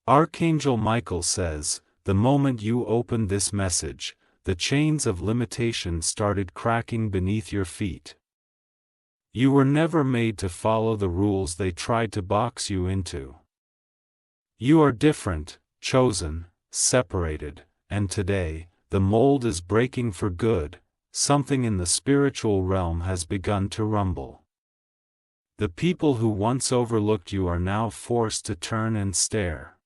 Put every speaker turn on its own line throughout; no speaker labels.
Archangel Michael says, the moment you opened this message, the chains of limitation started cracking beneath your feet. You were never made to follow the rules they tried to box you into. You are different, chosen, separated, and today, the mold is breaking for good. Something in the spiritual realm has begun to rumble. The people who once overlooked you are now forced to turn and stare.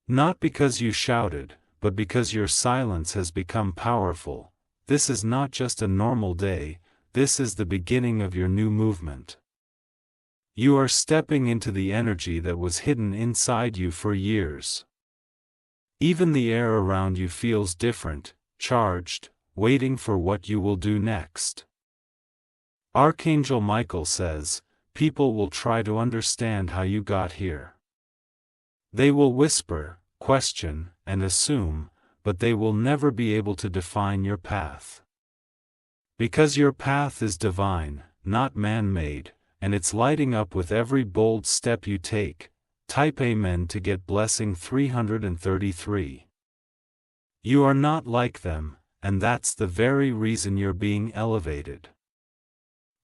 Not because you shouted, but because your silence has become powerful. This is not just a normal day, this is the beginning of your new movement. You are stepping into the energy that was hidden inside you for years. Even the air around you feels different, charged, waiting for what you will do next. Archangel Michael says, people will try to understand how you got here. They will whisper, question, and assume, but they will never be able to define your path. Because your path is divine, not man-made, and it's lighting up with every bold step you take. Type Amen to get blessing 333. You are not like them, and that's the very reason you're being elevated.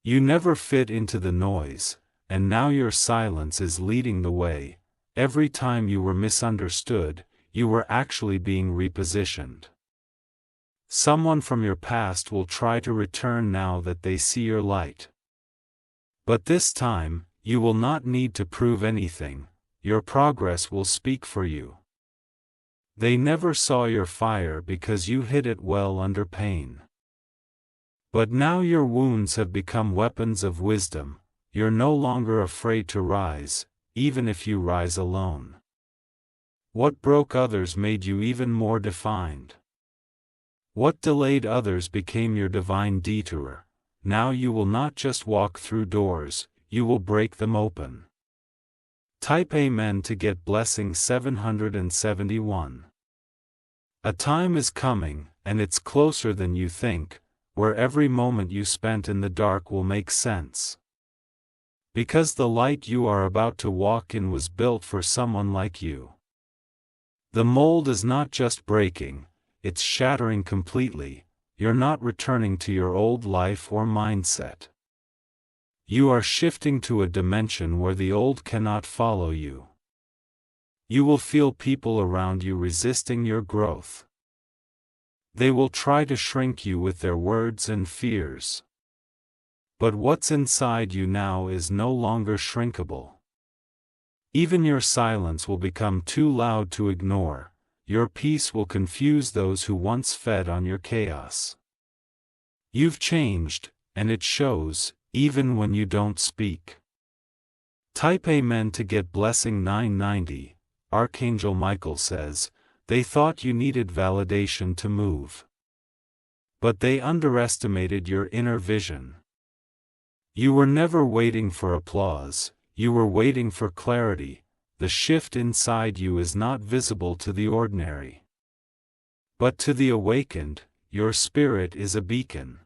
You never fit into the noise, and now your silence is leading the way. Every time you were misunderstood, you were actually being repositioned. Someone from your past will try to return now that they see your light. But this time, you will not need to prove anything, your progress will speak for you. They never saw your fire because you hid it well under pain. But now your wounds have become weapons of wisdom, you're no longer afraid to rise, even if you rise alone. What broke others made you even more defined. What delayed others became your divine detour. Now you will not just walk through doors, you will break them open. Type Amen to get blessing 771. A time is coming, and it's closer than you think, where every moment you spent in the dark will make sense. Because the light you are about to walk in was built for someone like you. The mold is not just breaking, it's shattering completely. You're not returning to your old life or mindset. You are shifting to a dimension where the old cannot follow you. You will feel people around you resisting your growth. They will try to shrink you with their words and fears. But what's inside you now is no longer shrinkable. Even your silence will become too loud to ignore. Your peace will confuse those who once fed on your chaos. You've changed, and it shows, even when you don't speak. Type Amen to get blessing 990. Archangel Michael says, they thought you needed validation to move. But they underestimated your inner vision. You were never waiting for applause, you were waiting for clarity. The shift inside you is not visible to the ordinary. But to the awakened, your spirit is a beacon.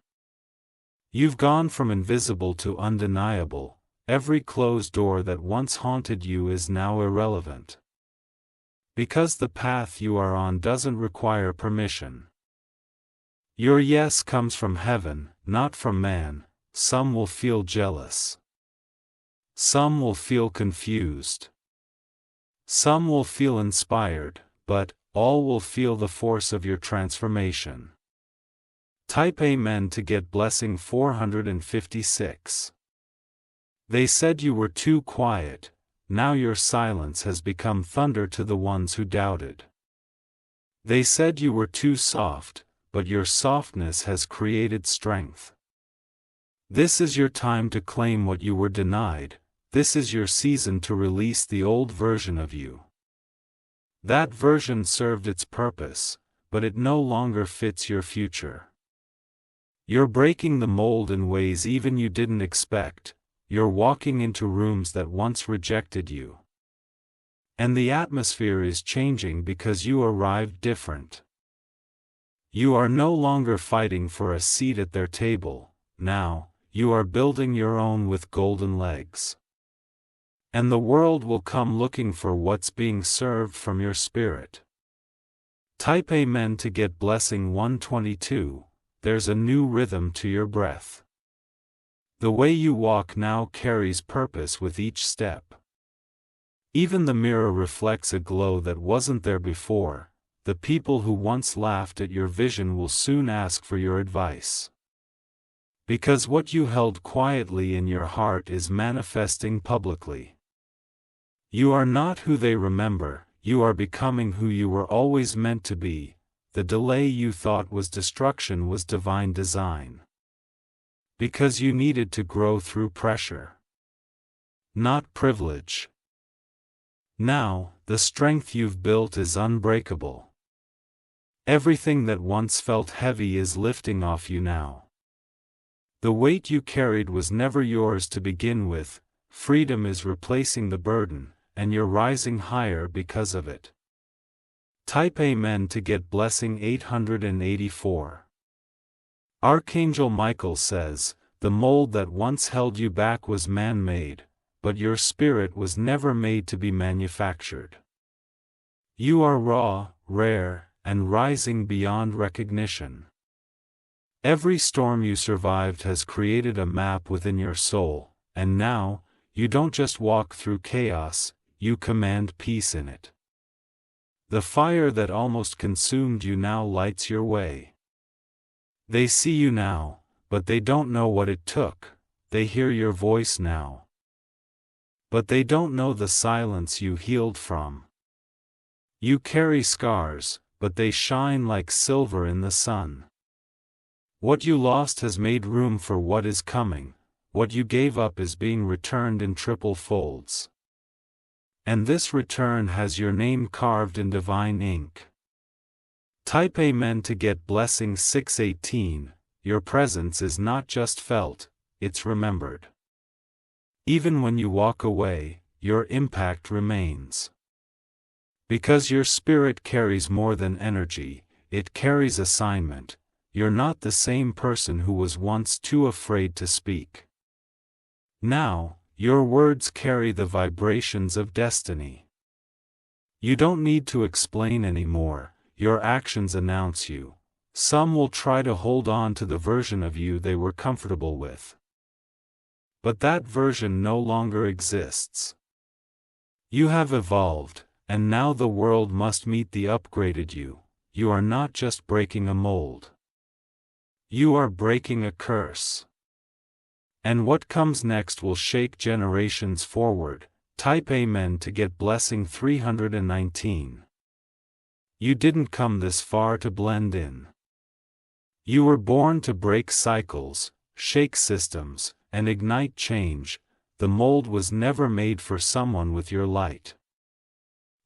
You've gone from invisible to undeniable. Every closed door that once haunted you is now irrelevant. Because the path you are on doesn't require permission. Your yes comes from heaven, not from man. Some will feel jealous. Some will feel confused. Some will feel inspired, but all will feel the force of your transformation. Type Amen to get blessing 456. They said you were too quiet, now your silence has become thunder to the ones who doubted. They said you were too soft, but your softness has created strength. This is your time to claim what you were denied. This is your season to release the old version of you. That version served its purpose, but it no longer fits your future. You're breaking the mold in ways even you didn't expect. You're walking into rooms that once rejected you. And the atmosphere is changing because you arrived different. You are no longer fighting for a seat at their table, now, you are building your own with golden legs. And the world will come looking for what's being served from your spirit. Type Amen to get blessing 122. There's a new rhythm to your breath. The way you walk now carries purpose with each step. Even the mirror reflects a glow that wasn't there before. The people who once laughed at your vision will soon ask for your advice. Because what you held quietly in your heart is manifesting publicly. You are not who they remember, you are becoming who you were always meant to be. The delay you thought was destruction was divine design. Because you needed to grow through pressure, not privilege. Now, the strength you've built is unbreakable. Everything that once felt heavy is lifting off you now. The weight you carried was never yours to begin with. Freedom is replacing the burden, and you're rising higher because of it. Type Amen to get blessing 884. Archangel Michael says, the mold that once held you back was man-made, but your spirit was never made to be manufactured. You are raw, rare, and rising beyond recognition. Every storm you survived has created a map within your soul, and now, you don't just walk through chaos, you command peace in it. The fire that almost consumed you now lights your way. They see you now, but they don't know what it took. They hear your voice now, but they don't know the silence you healed from. You carry scars, but they shine like silver in the sun. What you lost has made room for what is coming. What you gave up is being returned in triple folds. And this return has your name carved in divine ink. Type Amen to get blessing 618. Your presence is not just felt, it's remembered. Even when you walk away, your impact remains. Because your spirit carries more than energy, it carries assignment. You're not the same person who was once too afraid to speak. Now, your words carry the vibrations of destiny. You don't need to explain anymore, your actions announce you. Some will try to hold on to the version of you they were comfortable with. But that version no longer exists. You have evolved, and now the world must meet the upgraded you. You are not just breaking a mold. You are breaking a curse. And what comes next will shake generations forward. Type Amen to get blessing 319. You didn't come this far to blend in. You were born to break cycles, shake systems, and ignite change. The mold was never made for someone with your light.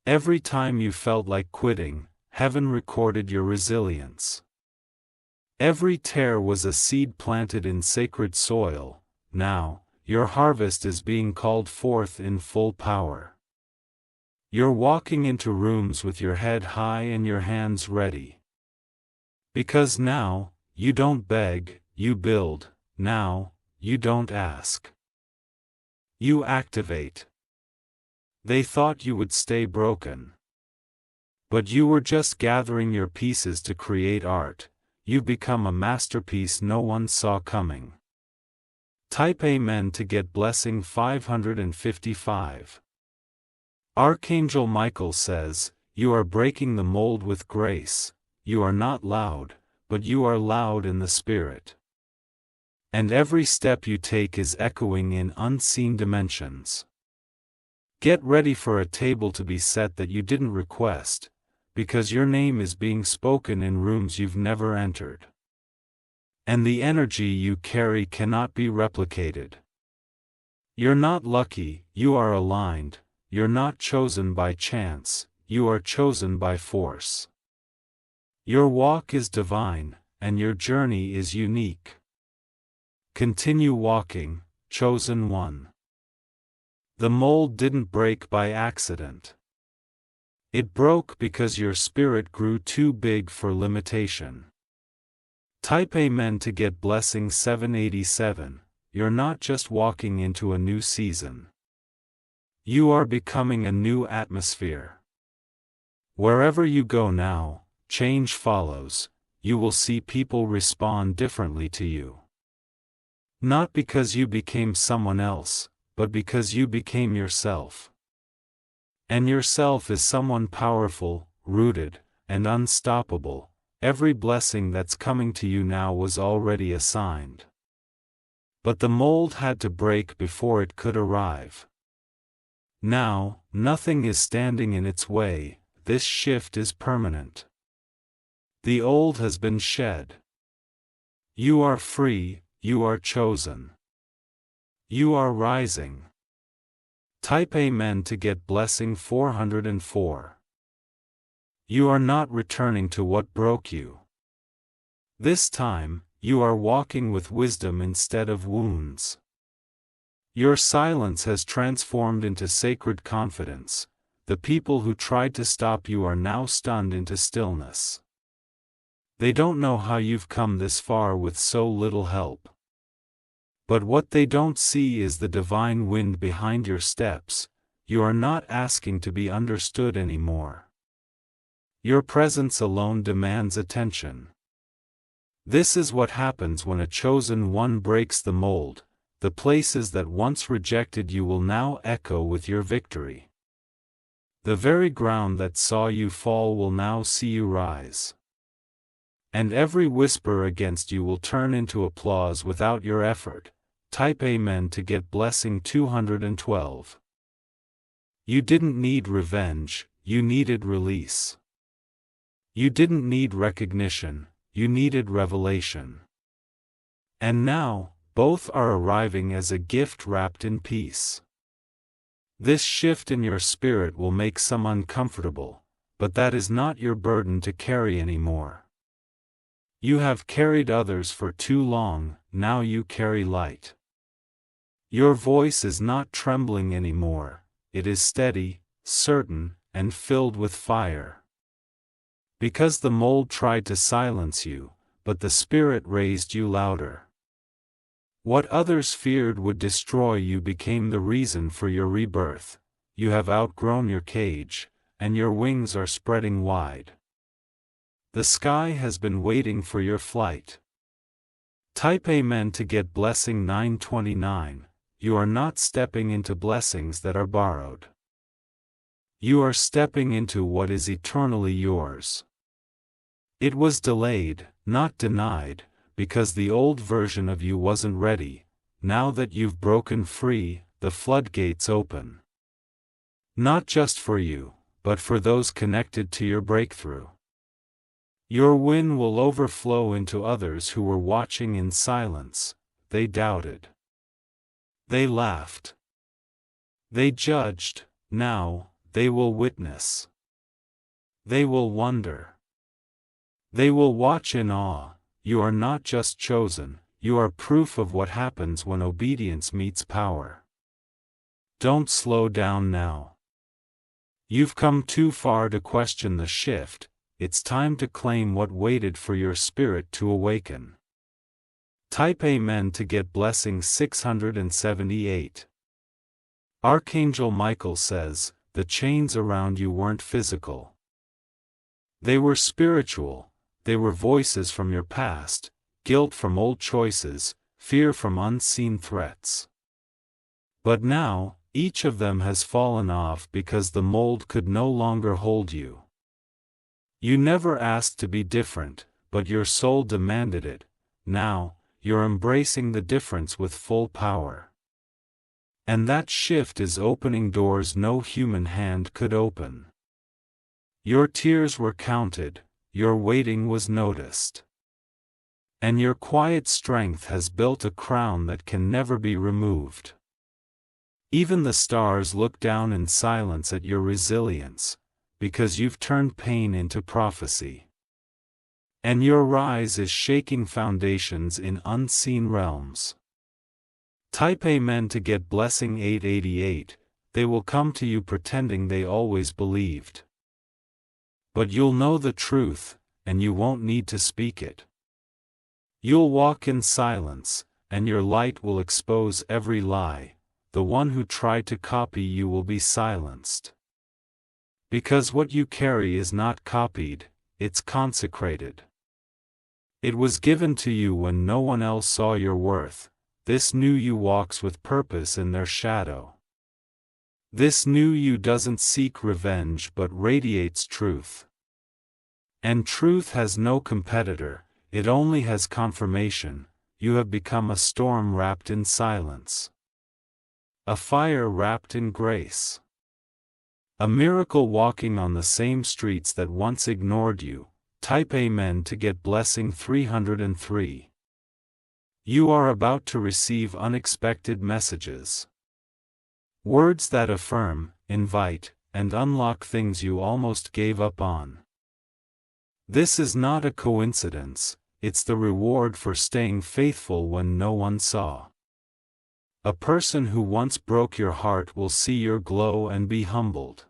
Every time you felt like quitting, heaven recorded your resilience. Every tear was a seed planted in sacred soil. Now, your harvest is being called forth in full power. You're walking into rooms with your head high and your hands ready. Because now, you don't beg, you build. Now, you don't ask. You activate. They thought you would stay broken. But you were just gathering your pieces to create art. You've become a masterpiece no one saw coming. Type Amen to get blessing 555. Archangel Michael says, you are breaking the mold with grace. You are not loud, but you are loud in the spirit. And every step you take is echoing in unseen dimensions. Get ready for a table to be set that you didn't request, because your name is being spoken in rooms you've never entered. And the energy you carry cannot be replicated. You're not lucky, you are aligned. You're not chosen by chance, you are chosen by force. Your walk is divine, and your journey is unique. Continue walking, chosen one. The mold didn't break by accident. It broke because your spirit grew too big for limitation. Type Amen to get blessing 787. You're not just walking into a new season. You are becoming a new atmosphere. Wherever you go now, change follows. You will see people respond differently to you. Not because you became someone else, but because you became yourself. And yourself is someone powerful, rooted, and unstoppable. Every blessing that's coming to you now was already assigned. But the mold had to break before it could arrive. Now, nothing is standing in its way. This shift is permanent. The old has been shed. You are free, you are chosen. You are rising. Type Amen to get blessing 404. You are not returning to what broke you. This time, you are walking with wisdom instead of wounds. Your silence has transformed into sacred confidence. The people who tried to stop you are now stunned into stillness. They don't know how you've come this far with so little help. But what they don't see is the divine wind behind your steps. You are not asking to be understood anymore. Your presence alone demands attention. This is what happens when a chosen one breaks the mold. The places that once rejected you will now echo with your victory. The very ground that saw you fall will now see you rise. And every whisper against you will turn into applause without your effort. Type Amen to get blessing 212. You didn't need revenge, you needed release. You didn't need recognition, you needed revelation. And now, both are arriving as a gift wrapped in peace. This shift in your spirit will make some uncomfortable, but that is not your burden to carry anymore. You have carried others for too long, now you carry light. Your voice is not trembling anymore, it is steady, certain, and filled with fire. Because the mold tried to silence you, but the Spirit raised you louder. What others feared would destroy you became the reason for your rebirth. You have outgrown your cage, and your wings are spreading wide. The sky has been waiting for your flight. Type Amen to get blessing 929. You are not stepping into blessings that are borrowed. You are stepping into what is eternally yours. It was delayed, not denied, because the old version of you wasn't ready. Now that you've broken free, the floodgates open. Not just for you, but for those connected to your breakthrough. Your win will overflow into others who were watching in silence. They doubted. They laughed. They judged. Now, they will witness. They will wonder. They will watch in awe. You are not just chosen, you are proof of what happens when obedience meets power. Don't slow down now. You've come too far to question the shift. It's time to claim what waited for your spirit to awaken. Type Amen to get blessing 678. Archangel Michael says, the chains around you weren't physical. They were spiritual. They were voices from your past, guilt from old choices, fear from unseen threats. But now, each of them has fallen off because the mold could no longer hold you. You never asked to be different, but your soul demanded it. Now, you're embracing the difference with full power. And that shift is opening doors no human hand could open. Your tears were counted. Your waiting was noticed. And your quiet strength has built a crown that can never be removed. Even the stars look down in silence at your resilience, because you've turned pain into prophecy. And your rise is shaking foundations in unseen realms. Type Amen to get blessing 888. They will come to you pretending they always believed. But you'll know the truth, and you won't need to speak it. You'll walk in silence, and your light will expose every lie. the one who tried to copy you will be silenced. Because what you carry is not copied, it's consecrated. It was given to you when no one else saw your worth. This new you walks with purpose in their shadow. This new you doesn't seek revenge but radiates truth. And truth has no competitor, it only has confirmation. You have become a storm wrapped in silence. A fire wrapped in grace. A miracle walking on the same streets that once ignored you. Type Amen to get blessing 303. You are about to receive unexpected messages. Words that affirm, invite, and unlock things you almost gave up on. This is not a coincidence, it's the reward for staying faithful when no one saw. A person who once broke your heart will see your glow and be humbled.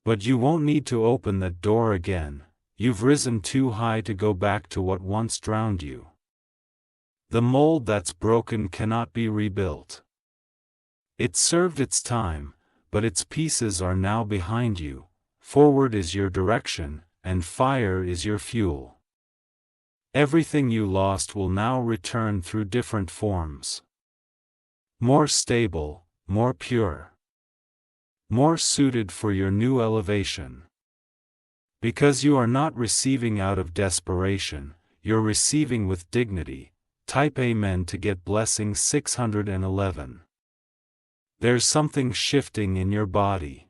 But you won't need to open that door again, you've risen too high to go back to what once drowned you. The mold that's broken cannot be rebuilt. It served its time, but its pieces are now behind you. Forward is your direction, and fire is your fuel. Everything you lost will now return through different forms. More stable, more pure. More suited for your new elevation. Because you are not receiving out of desperation, you're receiving with dignity. Type Amen to get blessing 611. There's something shifting in your body.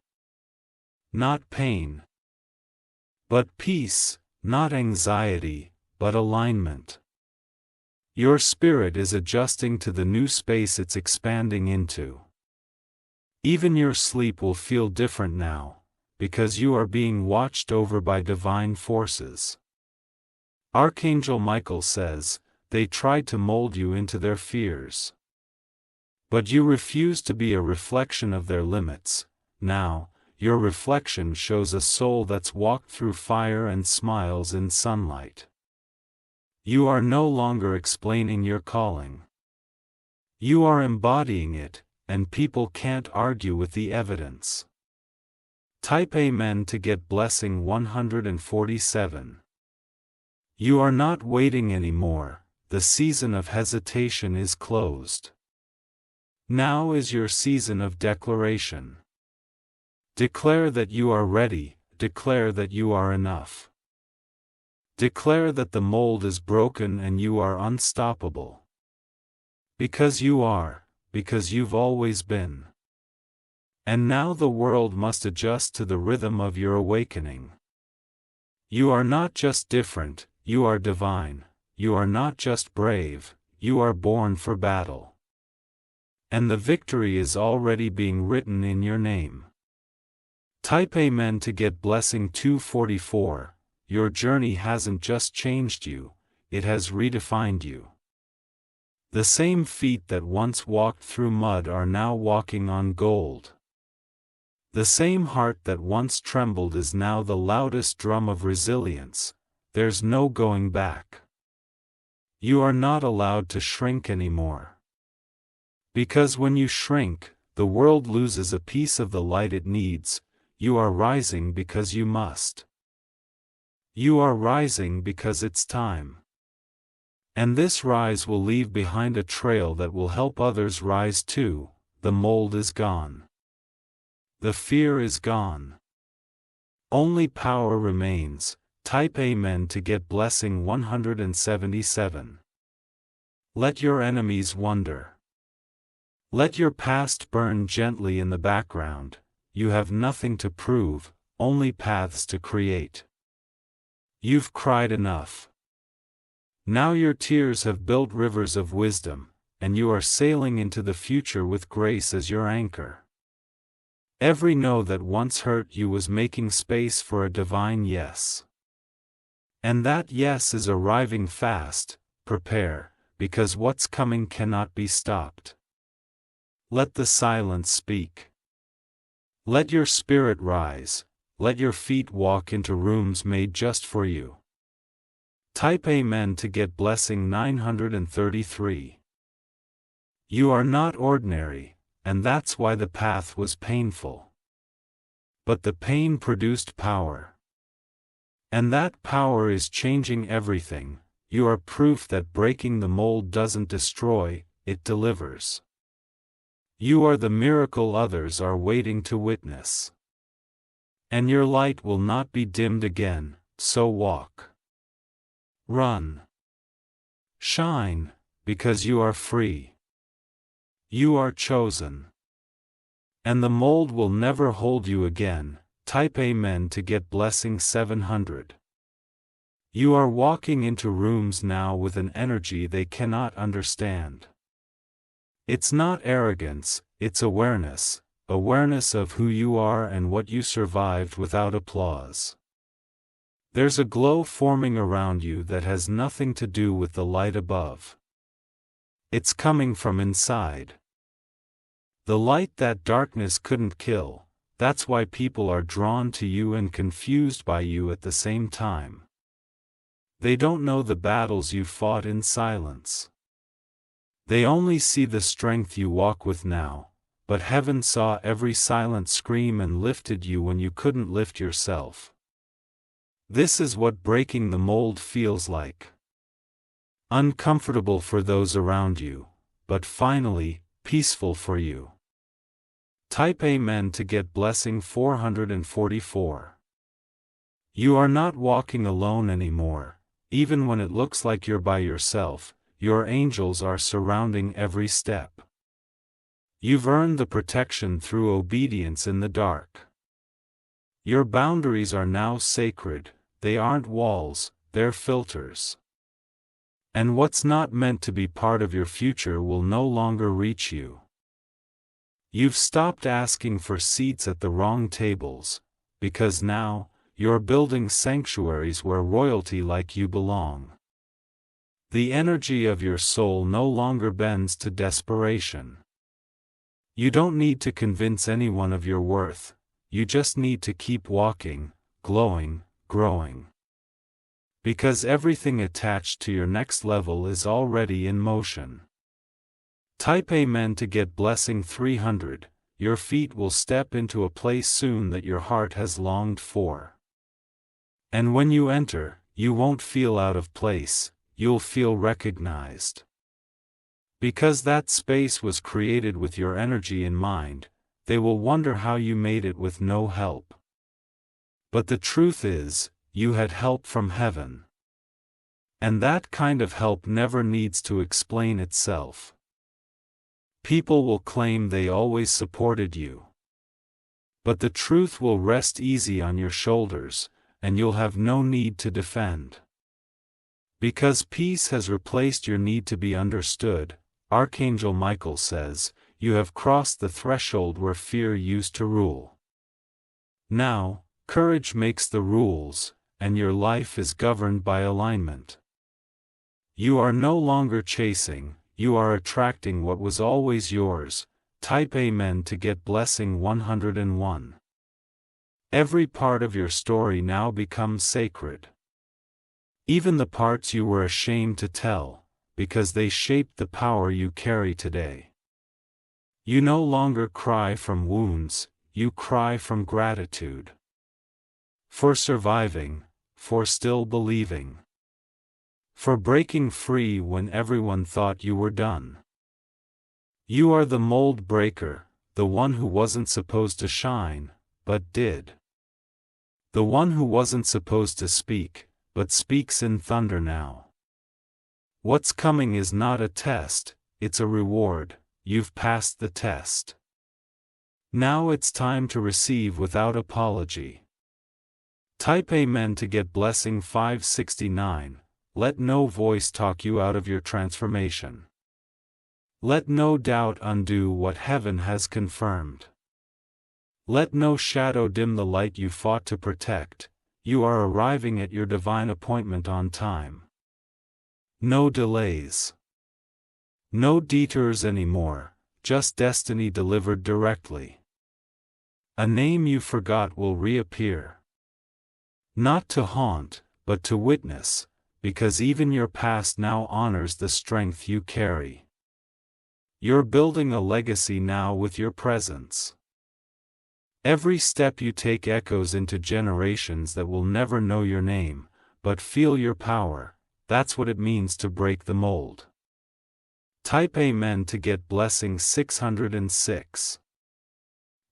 Not pain. But peace, not anxiety, but alignment. Your spirit is adjusting to the new space it's expanding into. Even your sleep will feel different now, because you are being watched over by divine forces. Archangel Michael says, they tried to mold you into their fears. But you refuse to be a reflection of their limits. Now, your reflection shows a soul that's walked through fire and smiles in sunlight. You are no longer explaining your calling. You are embodying it, and people can't argue with the evidence. Type Amen to get blessing 147. You are not waiting anymore, the season of hesitation is closed. Now is your season of declaration. Declare that you are ready, declare that you are enough. Declare that the mold is broken and you are unstoppable. Because you are, because you've always been. And now the world must adjust to the rhythm of your awakening. You are not just different, you are divine. You are not just brave, you are born for battle. And the victory is already being written in your name. Type Amen to get blessing 244. Your journey hasn't just changed you, it has redefined you. The same feet that once walked through mud are now walking on gold. The same heart that once trembled is now the loudest drum of resilience. There's no going back. You are not allowed to shrink anymore. Because when you shrink, the world loses a piece of the light it needs. You are rising because you must. You are rising because it's time. And this rise will leave behind a trail that will help others rise too. The mold is gone. The fear is gone. Only power remains. Type Amen to get blessing 177. Let your enemies wonder. Let your past burn gently in the background. You have nothing to prove, only paths to create. You've cried enough. Now your tears have built rivers of wisdom, and you are sailing into the future with grace as your anchor. Every no that once hurt you was making space for a divine yes. And that yes is arriving fast. Prepare, because what's coming cannot be stopped. Let the silence speak. Let your spirit rise, let your feet walk into rooms made just for you. Type Amen to get blessing 933. You are not ordinary, and that's why the path was painful. But the pain produced power. And that power is changing everything. You are proof that breaking the mold doesn't destroy, it delivers. You are the miracle others are waiting to witness. And your light will not be dimmed again, so walk. Run. Shine, because you are free. You are chosen. And the mold will never hold you again. Type Amen to get blessing 700. You are walking into rooms now with an energy they cannot understand. It's not arrogance, it's awareness, awareness of who you are and what you survived without applause. There's a glow forming around you that has nothing to do with the light above. It's coming from inside. The light that darkness couldn't kill, that's why people are drawn to you and confused by you at the same time. They don't know the battles you fought in silence. They only see the strength you walk with now, but heaven saw every silent scream and lifted you when you couldn't lift yourself. This is what breaking the mold feels like. Uncomfortable for those around you, but finally, peaceful for you. Type Amen to get blessing 444. You are not walking alone anymore. Even when it looks like you're by yourself, your angels are surrounding every step. You've earned the protection through obedience in the dark. Your boundaries are now sacred, they aren't walls, they're filters. And what's not meant to be part of your future will no longer reach you. You've stopped asking for seats at the wrong tables, because now, you're building sanctuaries where royalty like you belong. The energy of your soul no longer bends to desperation. You don't need to convince anyone of your worth, you just need to keep walking, glowing, growing. Because everything attached to your next level is already in motion. Type Amen to get blessing 300, your feet will step into a place soon that your heart has longed for. And when you enter, you won't feel out of place, you'll feel recognized. Because that space was created with your energy in mind, they will wonder how you made it with no help. But the truth is, you had help from heaven. And that kind of help never needs to explain itself. People will claim they always supported you. But the truth will rest easy on your shoulders, and you'll have no need to defend. Because peace has replaced your need to be understood, Archangel Michael says, you have crossed the threshold where fear used to rule. Now, courage makes the rules, and your life is governed by alignment. You are no longer chasing, you are attracting what was always yours. Type Amen to get blessing 101. Every part of your story now becomes sacred. Even the parts you were ashamed to tell, because they shaped the power you carry today. You no longer cry from wounds, you cry from gratitude. For surviving, for still believing. For breaking free when everyone thought you were done. You are the mold breaker, the one who wasn't supposed to shine, but did. The one who wasn't supposed to speak, but speaks in thunder now. What's coming is not a test, it's a reward, you've passed the test. Now it's time to receive without apology. Type Amen to get blessing 569, let no voice talk you out of your transformation. Let no doubt undo what heaven has confirmed. Let no shadow dim the light you fought to protect, you are arriving at your divine appointment on time. No delays. No detours anymore, just destiny delivered directly. A name you forgot will reappear. Not to haunt, but to witness, because even your past now honors the strength you carry. You're building a legacy now with your presence. Every step you take echoes into generations that will never know your name, but feel your power. That's what it means to break the mold. Type Amen to get blessing 606.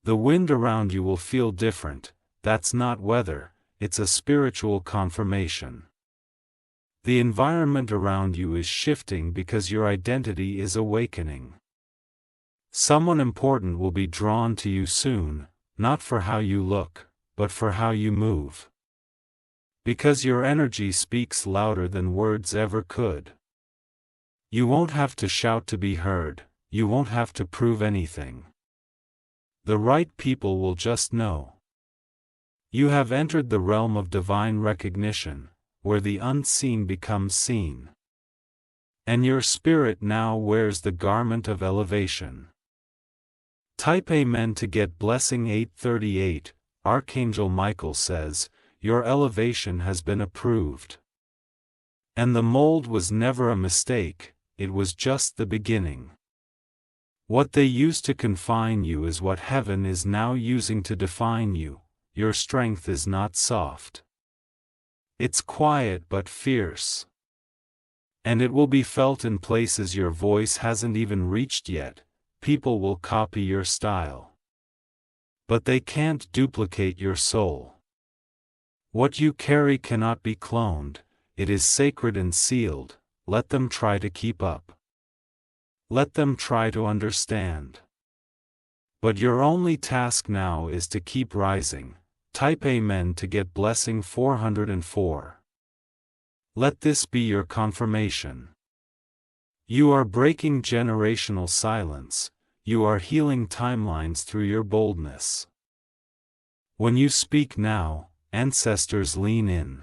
The wind around you will feel different. That's not weather, it's a spiritual confirmation. The environment around you is shifting because your identity is awakening. Someone important will be drawn to you soon, not for how you look, but for how you move. Because your energy speaks louder than words ever could. You won't have to shout to be heard, you won't have to prove anything. The right people will just know. You have entered the realm of divine recognition, where the unseen becomes seen. And your spirit now wears the garment of elevation. Type Amen to get blessing 838. Archangel Michael says, your elevation has been approved. And the mold was never a mistake, it was just the beginning. What they used to confine you is what heaven is now using to define you. Your strength is not soft. It's quiet but fierce. And it will be felt in places your voice hasn't even reached yet. People will copy your style. But they can't duplicate your soul. What you carry cannot be cloned, it is sacred and sealed. Let them try to keep up. Let them try to understand. But your only task now is to keep rising. Type Amen to get blessing 404. Let this be your confirmation. You are breaking generational silence, you are healing timelines through your boldness. When you speak now, ancestors lean in.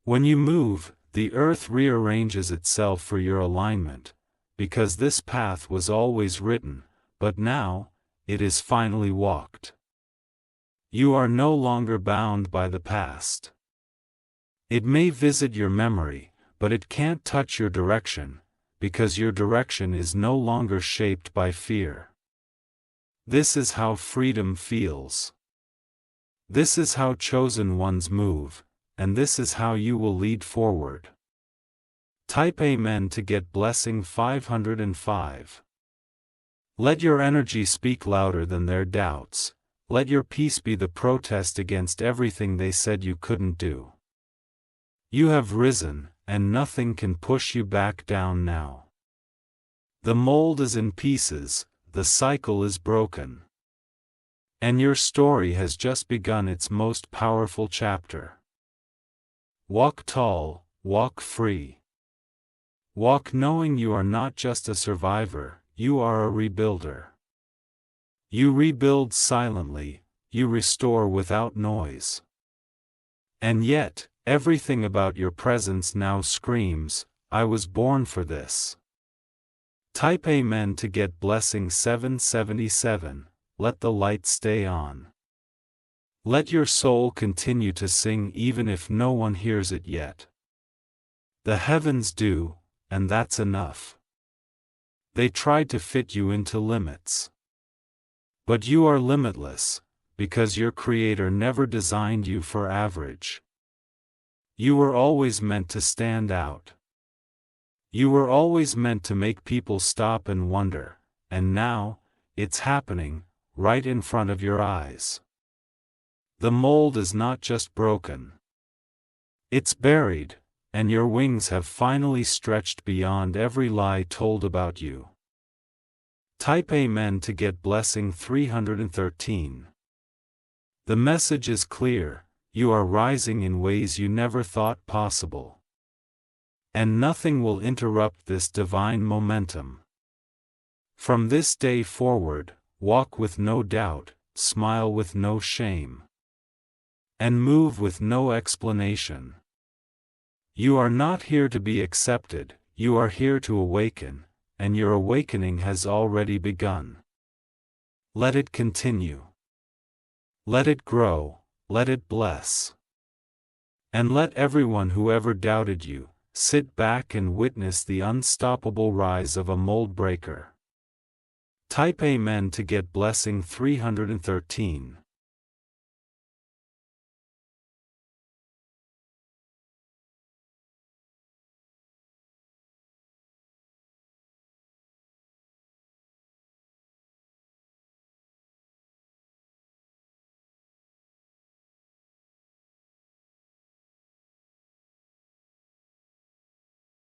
When you move, the earth rearranges itself for your alignment, because this path was always written, but now, it is finally walked. You are no longer bound by the past. It may visit your memory, but it can't touch your direction, because your direction is no longer shaped by fear. This is how freedom feels. This is how chosen ones move, and this is how you will lead forward. Type Amen to get blessing 505. Let your energy speak louder than their doubts. Let your peace be the protest against everything they said you couldn't do. You have risen, and nothing can push you back down now. The mold is in pieces, the cycle is broken. And your story has just begun its most powerful chapter. Walk tall, walk free. Walk knowing you are not just a survivor, you are a rebuilder. You rebuild silently, you restore without noise. And yet, everything about your presence now screams, I was born for this. Type Amen to get blessing 777, let the light stay on. Let your soul continue to sing even if no one hears it yet. The heavens do, and that's enough. They tried to fit you into limits. But you are limitless, because your Creator never designed you for average. You were always meant to stand out. You were always meant to make people stop and wonder, and now, it's happening, right in front of your eyes. The mold is not just broken. It's buried, and your wings have finally stretched beyond every lie told about you. Type Amen to get blessing 313. The message is clear, you are rising in ways you never thought possible. And nothing will interrupt this divine momentum. From this day forward, walk with no doubt, smile with no shame. And move with no explanation. You are not here to be accepted, you are here to awaken, and your awakening has already begun. Let it continue. Let it grow, let it bless. And let everyone who ever doubted you, sit back and witness the unstoppable rise of a mold breaker. Type Amen to get blessing 313.